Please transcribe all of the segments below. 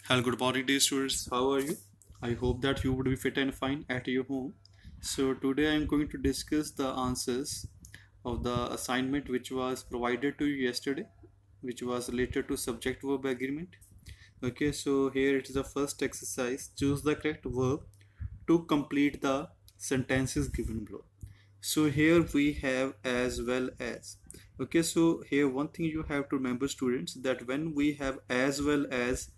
Hello, good morning, dear students. How are you? I hope that you would be fit and fine at your home. So, today I am going to discuss the answers of the assignment which was provided to you yesterday, which was related to subject verb agreement. Okay, so here it is the first exercise. Choose the correct verb to complete the sentences given below. So, here we have as well as. Okay, so here one thing you have to remember, students, that when we have as well as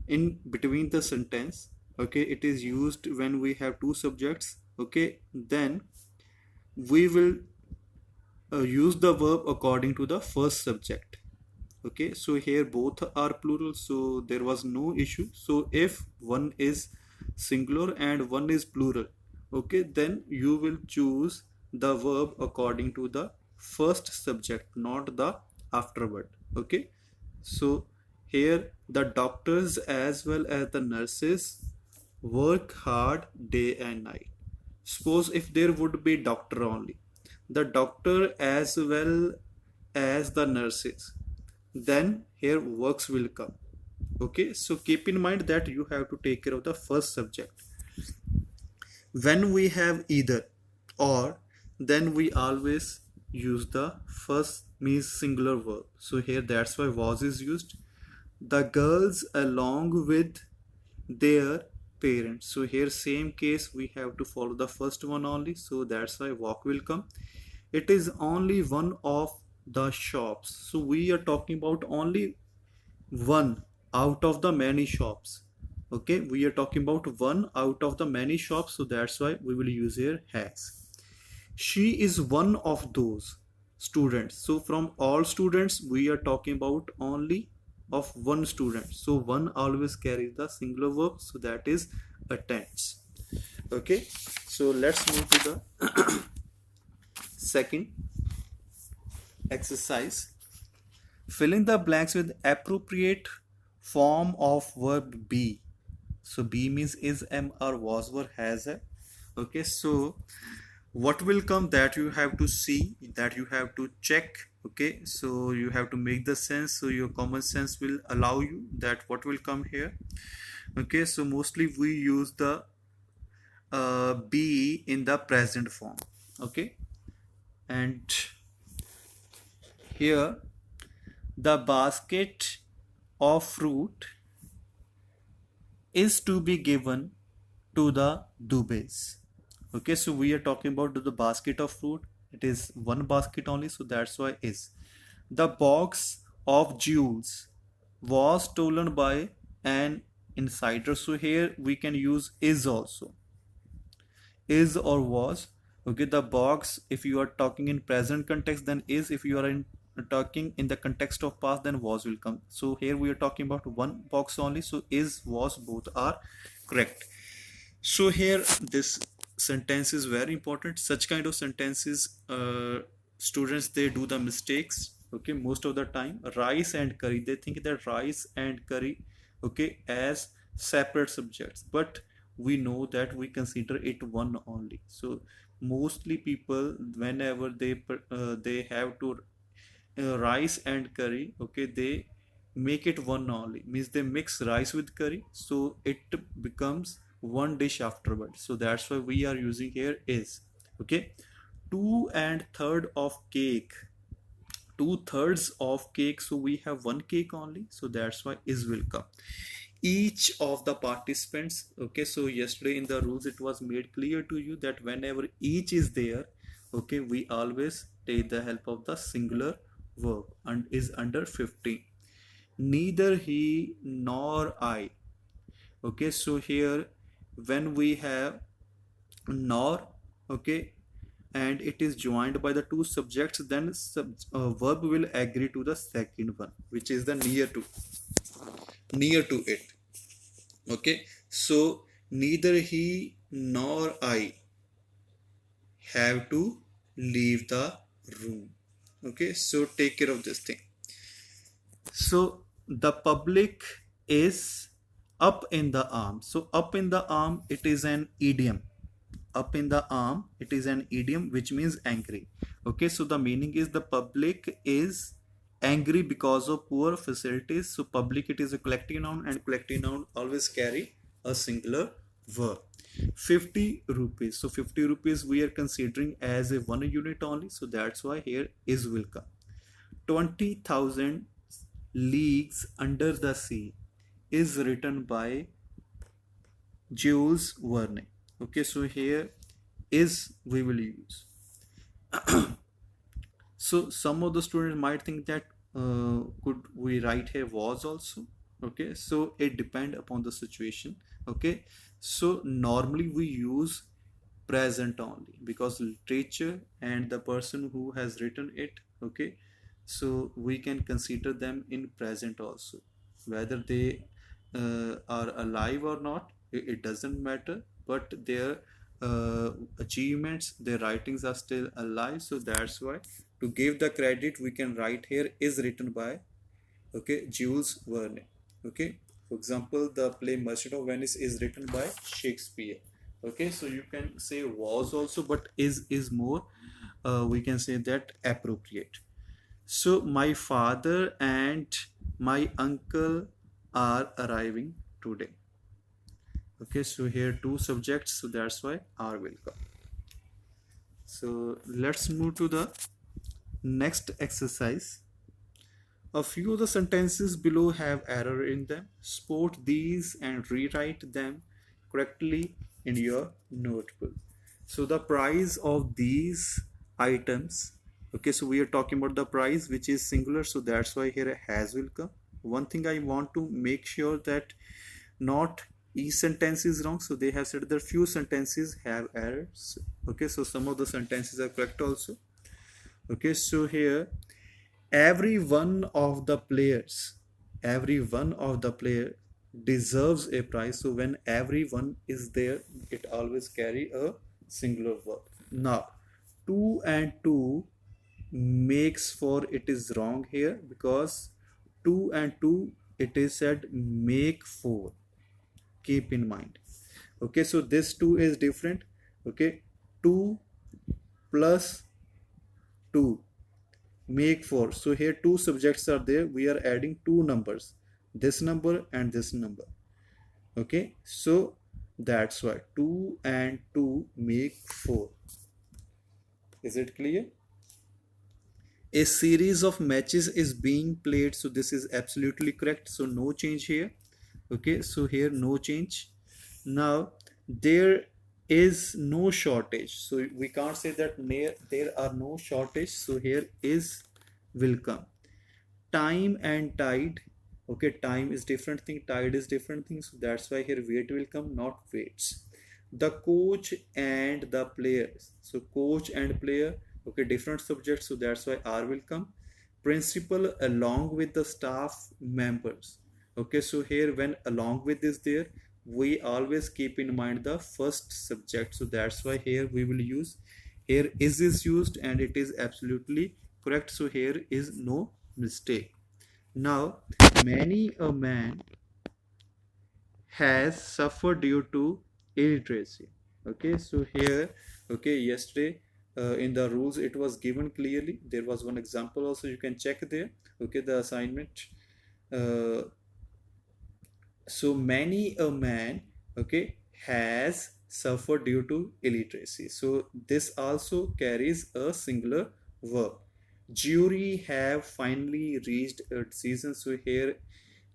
in between the sentence, okay, it is used when we have two subjects, okay, then we will use the verb according to the first subject. Okay, so here both are plural, so there was no issue. So if one is singular and one is plural, okay, then you will choose the verb according to the first subject, not the afterward. Okay, so here the doctors as well as the nurses work hard day and night. Suppose if there would be doctor only, the doctor as well as the nurses, then here works will come. Okay, so keep in mind that you have to take care of the first subject. When we have either or, then we always use the first means singular verb. So here that's why was is used. The girls along with their parents. So here same case we have to follow the first one only. So that's why walk will come. It is only one of the shops. So we are talking about only one out of the many shops. Okay, we are talking about one out of the many shops. So that's why we will use here has. She is one of those students. So from all students we are talking about only of one student. So one always carries the singular verb, so that is attends. Okay, so let's move to the second exercise. Fill in the blanks with appropriate form of verb be. So be means is, am, or was, were, has, a. Okay, so what will come, that you have to see, that you have to check. Okay, so you have to make the sense, so your common sense will allow you that what will come here. Okay, so mostly we use the be in the present form. Okay, and here the basket of fruit is to be given to the Dubes. Okay, so we are talking about the basket of fruit. It is one basket only, so that's why is. The box of jewels was stolen by an insider. So here we can use is also. Is or was. Okay, the box, if you are talking in present context, then is. If you are in talking in the context of past, then was will come. So here we are talking about one box only, so is, was, both are correct. So here this sentence is very important. Such kind of sentences, students, they do the mistakes. Okay, most of the time rice and curry, they think that rice and curry, okay, as separate subjects, but we know that we consider it one only. So mostly people, whenever they have to rice and curry, okay, they make it one only, means they mix rice with curry, so it becomes one dish afterward. So that's why we are using here is. Okay, two and third of cake, 2/3 of cake, so we have one cake only, so that's why is will come. Each of the participants. Okay, so yesterday in the rules it was made clear to you that whenever each is there, okay, we always take the help of the singular verb and is under 15. Neither he nor I. Okay, so here when we have nor, okay, and it is joined by the two subjects, then verb will agree to the second one, which is the near to it. Okay, so neither he nor I have to leave the room. Okay, so take care of this thing. So the public is up in the arm. So up in the arm, it is an idiom. Up in the arm, it is an idiom which means angry. Okay, so the meaning is the public is angry because of poor facilities. So public, it is a collective noun, and collective noun always carry a singular verb. 50 rupees, so 50 rupees we are considering as a one unit only, so that's why here is will come. 20,000 leagues under the sea is written by Jules Verne. Okay, so here is we will use. So some of the students might think that could we write here was also. Okay, so it depend upon the situation. Okay, so normally we use present only because literature and the person who has written it. Okay, so we can consider them in present also, whether they are alive or not, it doesn't matter, but their achievements, their writings are still alive, so that's why to give the credit we can write here is written by, okay, Jules Verne. Okay, for example, the play Merchant of Venice is written by Shakespeare. Okay, so you can say was also, but is more we can say that appropriate. So my father and my uncle are arriving today. Okay, so here two subjects, so that's why are will come. So let's move to the next exercise. A few of the sentences below have error in them. Spot these and rewrite them correctly in your notebook. So the price of these items, okay, so we are talking about the price which is singular, so that's why here has will come. One thing I want to make sure that not each sentence is wrong, so they have said that few sentences have errors. Okay, so some of the sentences are correct also. Okay, so here every one of the players, every one of the player deserves a prize. So when everyone is there, it always carry a singular verb. Now 2 and 2 makes 4, it is wrong here because 2 and 2 it is said make 4. Keep in mind. Okay, so this 2 is different. Okay, 2 plus 2 make 4. So here two subjects are there, we are adding two numbers, this number and this number. Okay, so that's why 2 and 2 make 4. Is it clear? A series of matches is being played, so this is absolutely correct, so no change here. Okay, so here no change. Now there is no shortage, so we can't say that there are no shortage, so here is will come. Time and tide, okay, time is different thing, tide is different thing, so that's why here weight will come, not weights. The coach and the players, so coach and player, okay, different subjects, so that's why R will come. Principal along with the staff members. Okay, so here when along with is there, we always keep in mind the first subject, so that's why here we will use, here is used and it is absolutely correct, so here is no mistake. Now many a man has suffered due to illiteracy. Okay, so here, okay, yesterday in the rules it was given clearly, there was one example also, you can check there. Okay, the assignment, so many a man, okay, has suffered due to illiteracy, so this also carries a singular verb. Jury have finally reached a decision, so here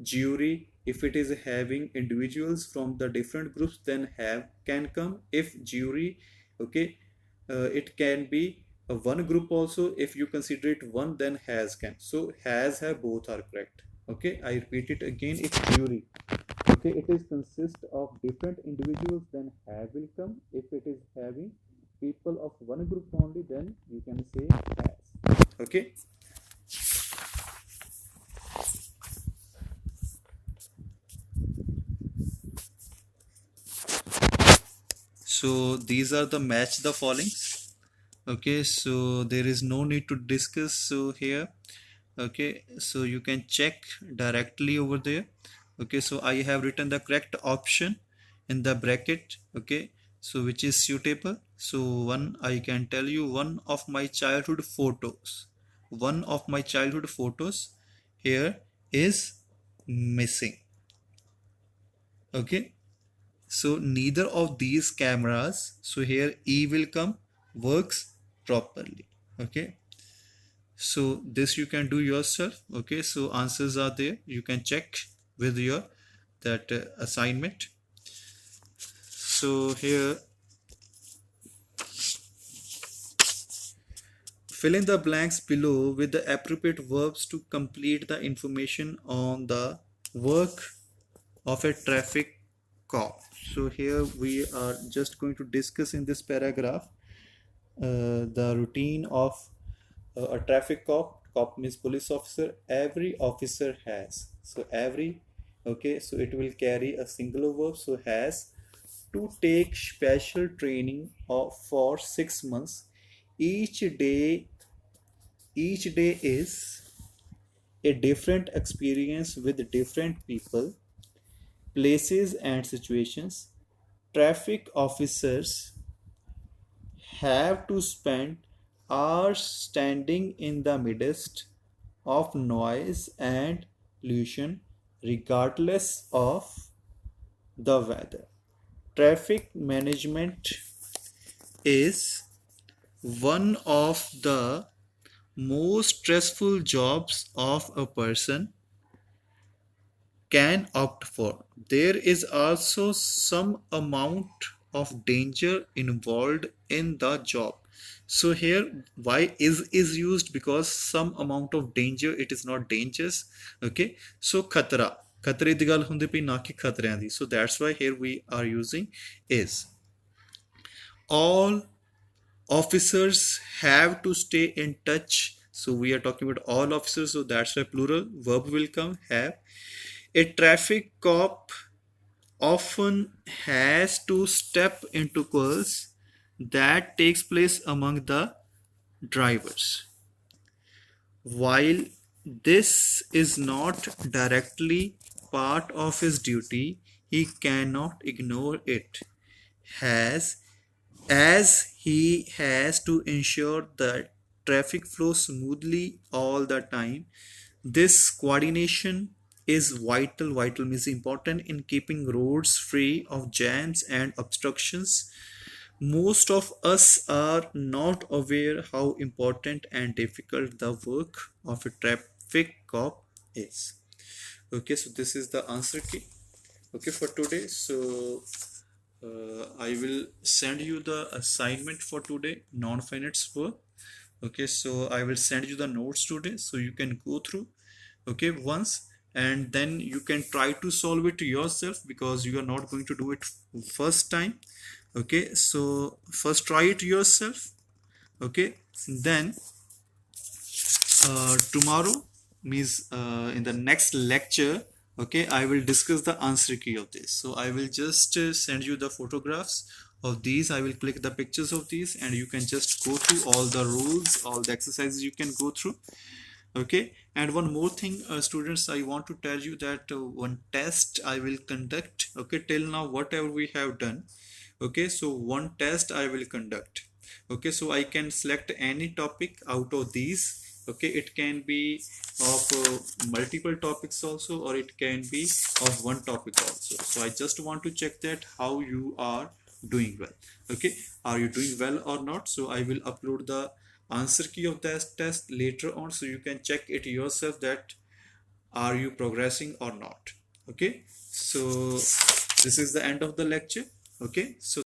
jury, if it is having individuals from the different groups, then have can come. If jury, okay, it can be a one group also, if you consider it one, then has can, so has have both are correct. Okay, I repeat it again, if jury, okay, it is consist of different individuals, then have will come. If it is having people of one group only, then you can say has. Okay, so these are the match the followings. Okay, so there is no need to discuss, so here, okay, so you can check directly over there. Okay, so I have written the correct option in the bracket. Okay, so which is suitable. So one, I can tell you, one of my childhood photos, one of my childhood photos here is missing. Okay, so neither of these cameras, so here E will come, works properly. Okay, so this you can do yourself. Okay, so answers are there, you can check with your that assignment. So here, fill in the blanks below with the appropriate verbs to complete the information on the work of a traffic cop. So here we are just going to discuss in this paragraph the routine of a traffic cop. Cop means police officer. Every officer has. So every, okay, so it will carry a singular verb. So has to take special training for 6 months. Each day, each day is a different experience with different people, places, and situations. Traffic officers have to spend hours standing in the midst of noise and pollution, regardless of the weather. Traffic management is one of the most stressful jobs of a person can opt for. There is also some amount of danger involved in the job. So here why is used, because some amount of danger, it is not dangerous. Okay, so khatra, khatre ਦੀ ਗੱਲ ਹੁੰਦੀ ਪਈ ਨਾ ਕਿ ਖਤਰਿਆਂ ਦੀ, so that's why here we are using is. All officers have to stay in touch, so we are talking about all officers, so that's why plural verb will come have. A traffic cop often has to step into quarrels that takes place among the drivers. While this is not directly part of his duty, he cannot ignore it, as he has to ensure that traffic flows smoothly all the time. This coordination is vital. Vital means important in keeping roads free of jams and obstructions. Most of us are not aware how important and difficult the work of a traffic cop is. Okay, so this is the answer key, okay, for today. So I will send you the assignment for today, non-finance work. Okay, so I will send you the notes today, so you can go through, okay, once, and then you can try to solve it yourself, because you are not going to do it first time. Okay, so first try it yourself. Okay, then tomorrow means in the next lecture, okay, I will discuss the answer key of this. So I will just send you the photographs of these. I will click the pictures of these, and you can just go through all the rules, all the exercises you can go through. Okay, and one more thing, students, I want to tell you that one test I will conduct. Okay, till now whatever we have done, okay, so one test I will conduct. Okay, so I can select any topic out of these. Okay, it can be of multiple topics also, or it can be of one topic also. So I just want to check that how you are doing well. Okay, are you doing well or not? So I will upload the answer key of that test later on, so you can check it yourself that are you progressing or not. Okay, so this is the end of the lecture. Okay, so